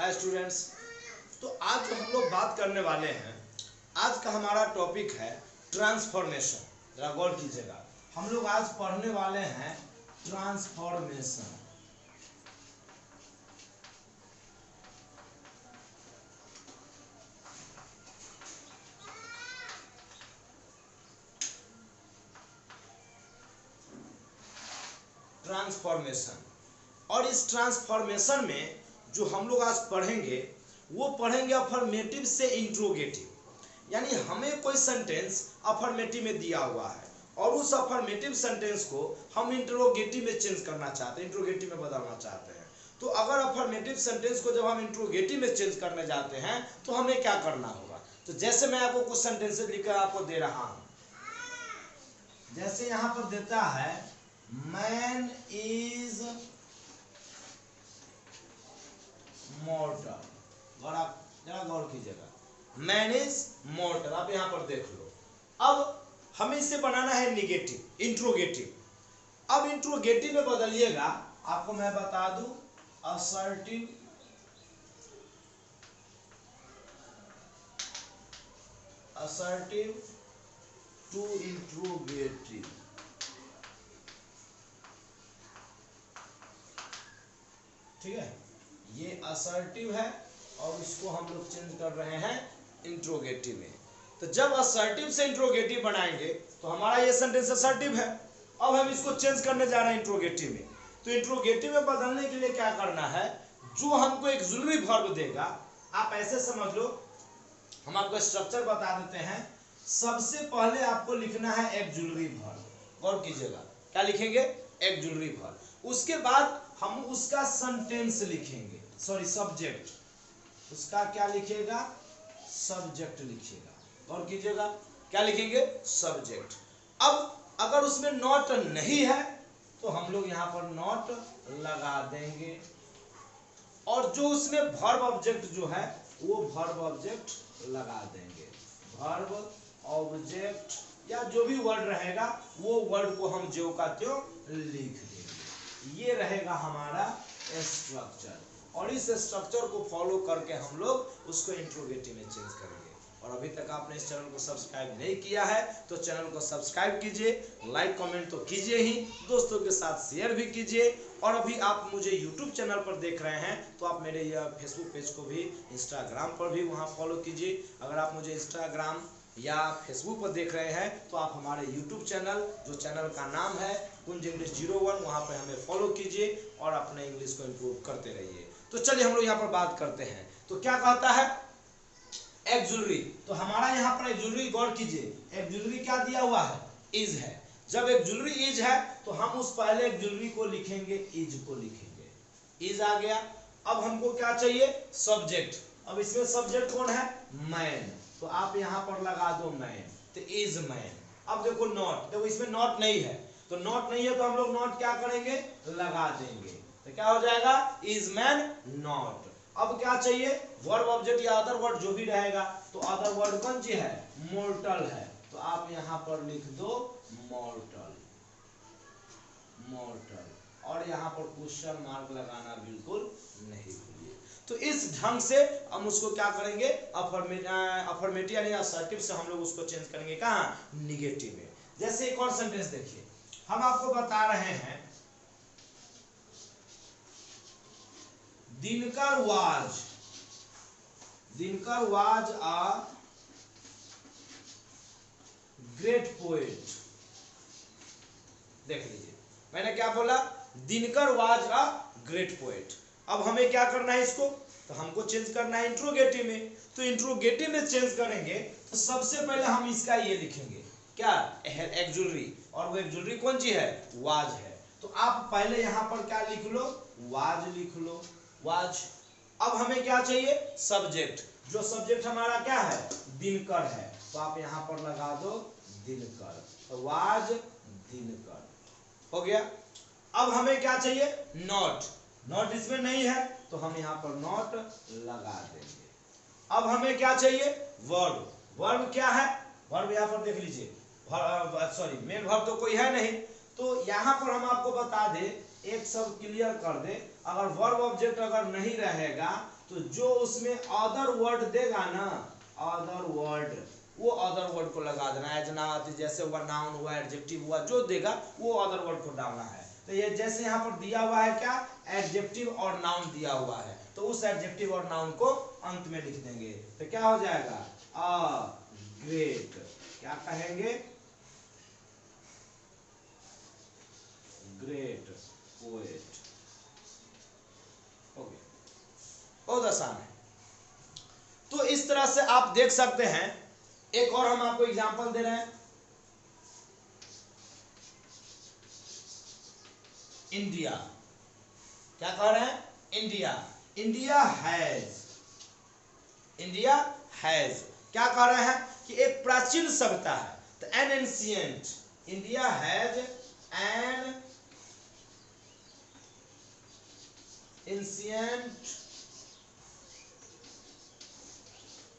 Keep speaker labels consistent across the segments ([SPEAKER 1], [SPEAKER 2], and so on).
[SPEAKER 1] Hi students. तो आज जो हम लोग बात करने वाले हैं, आज का हमारा टॉपिक है ट्रांसफॉर्मेशन। जरा गौर कीजिएगा, हम लोग आज पढ़ने वाले हैं ट्रांसफॉर्मेशन। ट्रांसफॉर्मेशन और इस ट्रांसफॉर्मेशन में जो हम लोग आज पढ़ेंगे वो पढ़ेंगे अफर्मेटिव से इंट्रोगेटिव। यानी हमें कोई सेंटेंस अफर्मेटिव में दिया हुआ है और उस अफर्मेटिव सेंटेंस को हम इंट्रोगेटिव में चेंज करना चाहते हैं, इंट्रोगेटिव में बदलना चाहते हैं। तो अगर अफर्मेटिव सेंटेंस को जब हम इंट्रोगेटिव में चेंज करने जाते हैं तो हमें क्या करना होगा। तो जैसे मैं आपको कुछ सेंटेंसेस लिखकर आपको दे रहा हूं, जैसे यहां पर देता है मैन इज मॉर्टल। और आप जरा गौर कीजिएगा, मैन इज मॉर्टल, आप यहां पर देख लो। अब हमें इसे बनाना है निगेटिव, इंट्रोगेटिव। अब इंट्रोगेटिव में बदलिएगा, आपको मैं बता दूं असर्टिव, असर्टिव टू इंट्रोगेटिव। ठीक है, ये असर्टिव है और इसको हम लोग चेंज कर रहे हैं इंट्रोगेटिव में। तो जब असर्टिव से इंट्रोगेटिव बनाएंगे तो हमारा ये सेंटेंस असर्टिव है। अब हम इसको चेंज करने जा रहे हैं इंट्रोगेटिव में। तो इंट्रोगेटिव में बदलने के लिए क्या करना है, जो हमको एक ऑक्सिलरी वर्ब देगा, आप ऐसे समझ लो, हम आपको स्ट्रक्चर बता देते हैं। सबसे पहले आपको लिखना है ऑक्सिलरी वर्ब। गौर कीजिएगा, क्या लिखेंगे, ऑक्सिलरी वर्ब। उसके बाद हम उसका सेंटेंस लिखेंगे, सॉरी सब्जेक्ट, उसका क्या लिखेगा, सब्जेक्ट लिखेगा। और कीजिएगा, क्या लिखेंगे, सब्जेक्ट। अब अगर उसमें नॉट नहीं है तो हम लोग यहां पर नॉट लगा देंगे, और जो उसमें वर्ब ऑब्जेक्ट जो है वो वर्ब ऑब्जेक्ट लगा देंगे। वर्ब ऑब्जेक्ट या जो भी वर्ड रहेगा वो वर्ड को हम ज्यों का त्यों लिख देंगे। ये रहेगा हमारा स्ट्रक्चर, और इस स्ट्रक्चर को फॉलो करके हम लोग उसको इंट्रोगेटिव में चेंज करेंगे। और अभी तक आपने इस चैनल को सब्सक्राइब नहीं किया है तो चैनल को सब्सक्राइब कीजिए, लाइक कमेंट तो कीजिए ही, दोस्तों के साथ शेयर भी कीजिए। और अभी आप मुझे यूट्यूब चैनल पर देख रहे हैं तो आप मेरे यह फेसबुक पेज को भी, इंस्टाग्राम पर भी वहाँ फॉलो कीजिए। अगर आप मुझे इंस्टाग्राम या फेसबुक पर देख रहे हैं तो आप हमारे यूट्यूब चैनल, जो चैनल का नाम है कुंज इंग्लिश 01, वहाँ पर हमें फॉलो कीजिए और अपने इंग्लिश को इम्प्रूव करते रहिए। तो चलिए हम लोग यहाँ पर बात करते हैं। तो क्या कहता है, ऑक्सिलरी। तो हमारा यहाँ पर ऑक्सिलरी, गौर कीजिए, ऑक्सिलरी क्या दिया हुआ है, इज है। जब ऑक्सिलरी इज है तो हम उस पहले ऑक्सिलरी को लिखेंगे, इज को लिखेंगे, इज आ गया। अब हमको क्या चाहिए, सब्जेक्ट। अब इसमें सब्जेक्ट कौन है, मैन, तो आप यहां पर लगा दो मैन, तो इज मैन। अब देखो नॉट, देखो इसमें नॉट नहीं है, तो नॉट नहीं है तो हम लोग नॉट क्या करेंगे, लगा देंगे, तो क्या हो जाएगा, इज मैन नॉट। अब क्या चाहिए, वर्ब ऑब्जेक्ट या अदर वर्ड जो भी रहेगा, तो अदर वर्ड कौन सी है, मोर्टल है, तो आप यहां पर लिख दो मोर्टल, मोर्टल। और यहां पर क्वेश्चन मार्क लगाना बिल्कुल नहीं भूलिए। तो इस ढंग से हम उसको क्या करेंगे, अफर्मेटिव यानी असर्टिव से हम लोग उसको चेंज करेंगे कहाँ, निगेटिव में। जैसे एक और सेंटेंस देखिए, हम आपको बता रहे हैं Dinkar was a great poet. देख लीजिए, मैंने क्या बोला, Dinkar was a great poet. अब हमें क्या करना है इसको, तो हमको चेंज करना है इंट्रोगेटिव में। तो इंट्रोगेटिव में चेंज करेंगे तो सबसे पहले हम इसका ये लिखेंगे, क्या, ऑक्सिलरी, और वो ऑक्सिलरी कौन सी है, वाज है। तो आप पहले यहां पर क्या लिख लो, वाज लिख लो, वाज। अब हमें क्या चाहिए, सब्जेक्ट, जो सब्जेक्ट हमारा क्या है, दिनकर है, तो आप यहां पर लगा दो दिनकर, तो वाज दिनकर, हो गया। अब हमें क्या चाहिए, नॉट, नॉट इसमें नहीं है तो हम यहां पर नॉट लगा देंगे। अब हमें क्या चाहिए, वर्ब, वर्ब क्या है, वर्ब यहां पर देख लीजिए, सॉरी मेन वर्ब तो कोई है नहीं, तो यहां पर हम आपको बता दें एक सब क्लियर कर दे, अगर वर्ब ऑब्जेक्ट अगर नहीं रहेगा तो जो उसमें अदर वर्ड देगा ना, अदर वर्ड, वो अदर वर्ड को लगा देना। एज नाउन, जैसे हुआ नाउन हुआ, एडजेक्टिव हुआ, जो देगा वो अदर वर्ड को डालना है। तो ये जैसे यहाँ पर दिया हुआ है क्या, एडजेक्टिव और नाउन दिया हुआ है, तो उस एडजेक्टिव और नाउन को अंत में लिख देंगे। तो क्या हो जाएगा, अ ग्रेट, क्या कहेंगे, ग्रेट पोएट। ओके, बहुत आसान है। तो इस तरह से आप देख सकते हैं। एक और हम आपको एग्जांपल दे रहे हैं, इंडिया, क्या कह रहे हैं, India, India has, India has, क्या कह रहे हैं कि एक प्राचीन सभ्यता है, तो an ancient, India has an ancient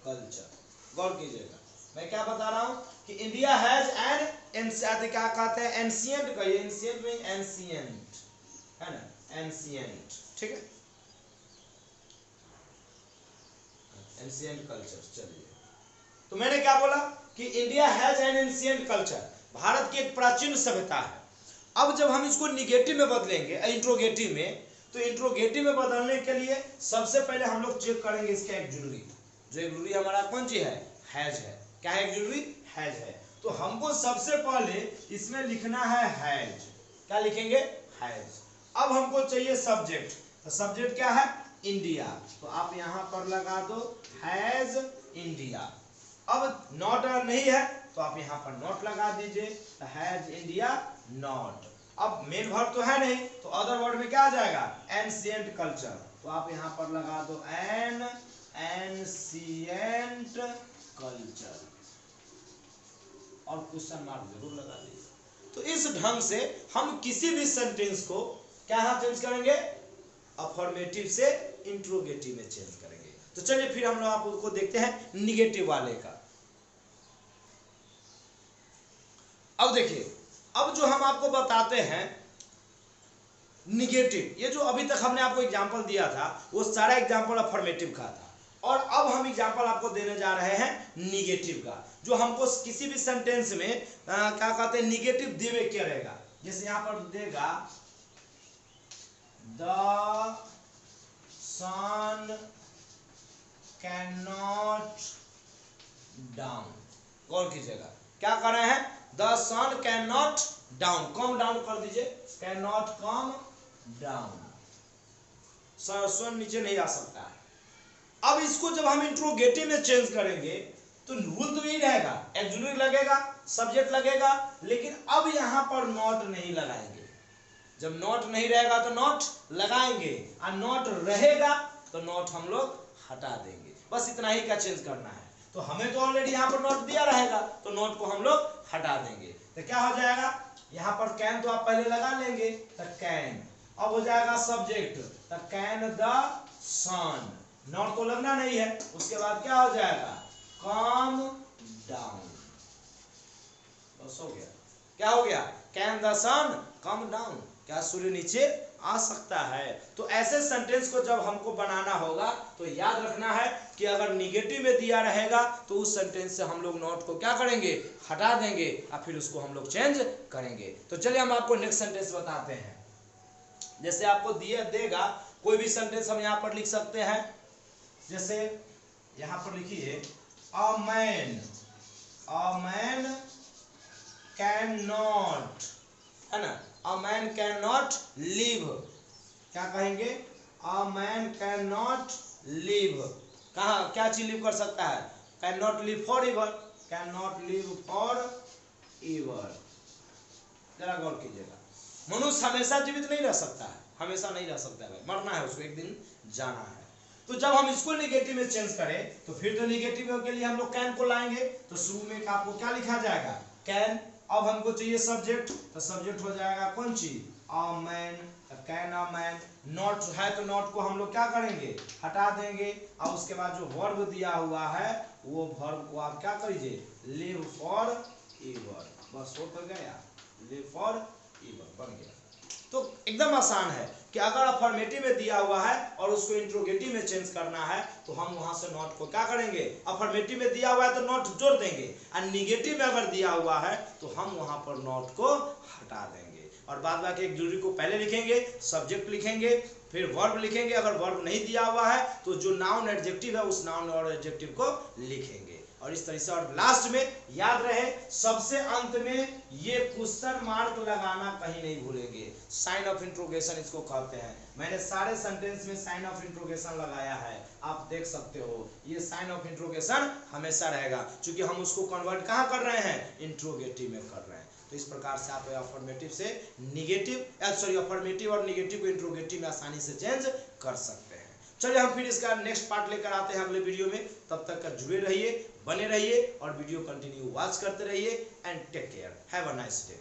[SPEAKER 1] culture. गौर कीजिएगा, मैं क्या बता रहा हूं कि इंडिया हैज एन एंशिएंट, क्या कहते हैं, एंशिएंट, कहिए एंशिएंट में एंशिएंट है ना, एंशिएंट, ठीक है, एंशिएंट कल्चर। चलिए, तो मैंने क्या बोला कि India has an ancient culture, Bharat की एक प्राचीन सभ्यता है। अब जब हम इसको निगेटिव में बदलेंगे, इंट्रोगेटिव में, तो इंट्रोगेटिव में बदलने के लिए सबसे पहले हम लोग चेक करेंगे इसका एक्जुलरी, जो एक्जुलरी हमारा कौन सी है, हैज है, क्या है, एक्जुलरी हैज है। तो हमको सबसे पहले इसमें लिखना है हैज, क्या लिखेंगे, हैज। अब हमको चाहिए सब्जेक्ट, तो सब्जेक्ट क्या है, इंडिया, तो आप यहां पर लगा दो हैज इंडिया। अब नॉट नहीं है तो आप यहां पर नॉट लगा दीजिए, हैज इंडिया नॉट। अब मेन वर्ब तो है नहीं, तो अदर वर्ड में क्या आ जाएगा, एंशिएंट कल्चर, तो आप यहां पर लगा दो एन एंशिएंट कल्चर और क्वेश्चन मार्क जरूर लगा दीजिए। तो इस ढंग से हम किसी भी सेंटेंस को क्या यहां चेंज करेंगे, अफर्मेटिव से इंट्रोगेटिव में चेंज करेंगे। तो चलिए फिर हम लोग आपको देखते हैं निगेटिव वाले का। अब देखिए, अब जो हम आपको बताते हैं निगेटिव, ये जो अभी तक हमने आपको एग्जांपल दिया था वो सारा एग्जांपल अफर्मेटिव का था, और अब हम एग्जांपल आपको देने जा रहे हैं निगेटिव का, जो हमको किसी भी सेंटेंस में क्या कहते हैं, निगेटिव देवे करेगा। जैसे यहां पर देगा the sun can not down. गौर कीजिएगा, क्या कर रहे हैं, the sun can not down, come down कर दीजिए, can not come down, sun नीचे नहीं आ सकता है। अब इसको जब हम इंट्रोगेटिव में चेंज करेंगे तो रूल तो यही रहेगा, एक्जुलरी लगेगा, सब्जेक्ट लगेगा, लेकिन अब यहां पर नॉट नहीं लगाएंगे। जब नॉट नहीं रहेगा तो नॉट लगाएंगे, और नॉट रहेगा तो नॉट हम लोग हटा देंगे। बस इतना ही का चेंज करना है। तो हमें तो ऑलरेडी यहाँ पर नॉट दिया रहेगा, तो नॉट को हम लोग हटा देंगे। तो क्या हो जाएगा, यहाँ पर कैन तो आप पहले लगा लेंगे, तो कैन, अब हो जाएगा सब्जेक्ट, तो कैन द सन, नॉट तो लगना नहीं है। उसके बाद क्या हो जाएगा, कम डाउन, बस हो गया। क्या हो गया, can the sun come down, क्या सूर्य नीचे आ सकता है। तो ऐसे सेंटेंस को जब हमको बनाना होगा तो याद रखना है कि अगर निगेटिव में दिया रहेगा तो उस सेंटेंस से हम लोग नॉट को क्या करेंगे, हटा देंगे, और फिर उसको हम लोग चेंज करेंगे। तो चलिए हम आपको नेक्स्ट सेंटेंस बताते हैं। जैसे आपको देगा कोई भी सेंटेंस हम यहाँ पर लिख सकते हैं। जैसे यहाँ पर लिखिए अ मैन कैन नॉट, है ना, a man can not live, क्या कहेंगे, a man can not live, कहाँ क्या चीज लिव कर सकता है, can not live for ever, can not live for ever. जरा गौर कीजिएगा, मनुष्य हमेशा जीवित नहीं रह सकता है, हमेशा नहीं रह सकता है, मरना है उसको, एक दिन जाना है। तो जब हम इसको निगेटिव में चेंज करें तो फिर तो निगेटिव के लिए हम लोग कैन को लाएंगे, तो शुरू में आपको क्या लिखा जाएगा, कैन। अब हमको चाहिए सब्जेक्ट, तो सब्जेक्ट हो जाएगा कौन चीज, a man, can a man. Not है तो नॉट को हम लोग क्या करेंगे, हटा देंगे, और उसके बाद जो वर्ब दिया हुआ है वो वर्ब को आप क्या करिए, लिव फॉर एवर, बस हो तो गया, लिव फॉर एवर बन गया। तो एकदम आसान है कि अगर अफर्मेटिव में दिया हुआ है और उसको इंट्रोगेटिव में चेंज करना है तो हम वहां से नॉट को क्या करेंगे, अफर्मेटिव में दिया हुआ है तो नॉट जोड़ देंगे, और निगेटिव में अगर दिया हुआ है तो हम वहां पर नॉट को हटा देंगे, और बाद बाकी एक जरूरी को पहले लिखेंगे, सब्जेक्ट लिखेंगे, फिर वर्ब लिखेंगे। अगर वर्ब नहीं दिया हुआ है तो जो नाउन एडजेक्टिव है उस नाउन और एडजेक्टिव को लिखेंगे, और इस तरह से। और लास्ट में याद रहे, सबसे अंत में ये क्वेश्चन मार्क लगाना कहीं नहीं भूलेंगे, साइन ऑफ इंट्रोगेशन इसको कहते हैं। मैंने सारे सेंटेंस में साइन ऑफ इंट्रोगेशन लगाया है, आप देख सकते हो, ये साइन ऑफ इंट्रोगेशन हमेशा रहेगा, क्योंकि हम उसको कन्वर्ट कहाँ कर रहे हैं, इंट्रोगेटिव में कर रहे हैं। तो इस प्रकार से आप अफर्मेटिव से निगेटिव अफर्मेटिव और निगेटिव को इंट्रोगेटिव में आसानी से चेंज कर सकते हैं। चलिए हम फिर इसका नेक्स्ट पार्ट लेकर आते हैं अगले वीडियो में, तब तक का जुड़े रहिए, बने रहिए और वीडियो कंटिन्यू वॉच करते रहिए, and take care, have a nice day.